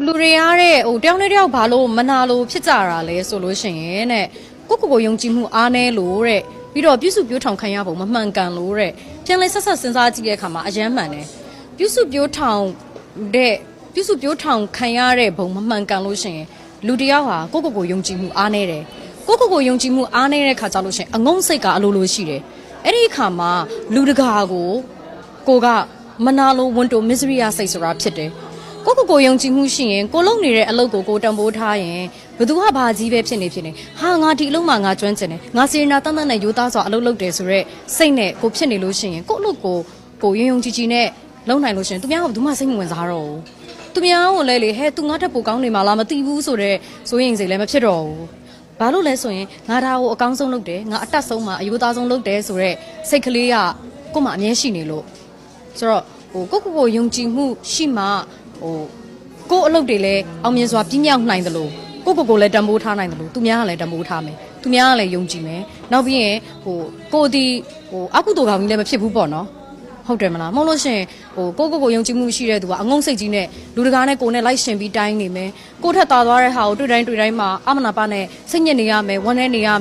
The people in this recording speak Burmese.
လူတွေရတဲ့ဟိုတယောက်နဲ့တယောက်ဘာလို့မနာလို့ဖြစ်ကြတာလဲဆိုလို့ရှိရင်တဲ့ကိုယုံကြည်မှုအားနည်းလို့တဲ့ပြီးတော့ပြုစုပြောထောင်ခံရပုံမမှန်ကန်လို့တဲ့ပြန်လဲဆက်ဆက်စဉ်းစားကြည့်တဲ့အခါမှာအယမ်းမှန်တယ်ပြုစုပြောထောင်ခံရတဲ့ဘုံမမှန်ကန်လို့ရှိရင်လူတယောက်ဟာကိုယုံကြည်မှုအားနည်းတယ်ကိုယုံကြည်မှုအားနည်းတဲ့ခါကြလို့ရှိရင်အငုံစိတ်ကအလိုလိုရှိတယ်အဲ့ဒီအခါမှာလူတကာကိုကမနာလို့ဝန်တို misery ရစိတ်ဆိုတာဖြစ်တယ်ကိုယုံကြည်မှုရှိရင်ကိုလုံနေတဲ့အလုပ်ကိုတံပိုးထားရင်ဘသူကဘာကြီးပဲဖြစ်နေဟာငါဒီအလုပ်မှာငါကျွမ်းကျင်တယ်ငါစေနာတန်းတန်းနဲ့ရိုးသားစွာအလုပ်လုပ်တယ်ဆိုတော့စိတ်နဲ့ကိုဖြစ်နေလို့ရှိရင်ကိုအလုပ်ကိုယုံကြည်နဲ့လုံနိုင်လို့ရှိရင်သူများကဘသူမှစိတ်မဝင်စားတော့ဘူးသူများကိုလည်းလေဟဲ့သူငါတက်ပိုကောင်းနေမှာလားမသိဘူးဆိုတော့စိုးရင်စိတ်လည်းမဖြစ်တော့ဘူးဘာလို့လဲဆိုရင်ငါဒါကိုအကောင်းဆုံးလုပ်တယ်ငါအတက်ဆုံးမှာအယိုးသားဆုံးလုပ်တယ်ဆိုတော့စိတ်ကလေးကကို့မှာအမြဲရှိနေလို့ဆိုတော့ကိုယုံကြည်မှုရှိမှကို့အလုပ်တွေလည်းအောင်မြင်စွာပြည့်မြောက်နိုင်တယ်လို့ကိုလည်းတံပိုးထားနိုင်တယ်လို့သူများကလည်းတံပိုးထားမယ်သူများကလည်းယုံကြည်မယ်နောက်ပြီးရင်ကိုဒီအကုသိုလ်ကောင်ကြီးလည်းမဖြစ်ဘူးပေါ့နော်ဟုတ်တယ်မလားမဟုတ်လို့ရှင်ကိုယုံကြည်မှုရှိတဲ့သူကအငုံစိတ်ကြီးနဲ့လူတကာနဲ့ကိုနဲ့လိုက်ရှင်ပြီးတိုင်းနေမယ်ကိုထက်သာသွားတဲ့ဟာကိုတွေ့တိုင်းမှာအမနာပါနဲ့စိတ်ညစ်နေရမယ်ဝမ်းနည်းနေရမယ်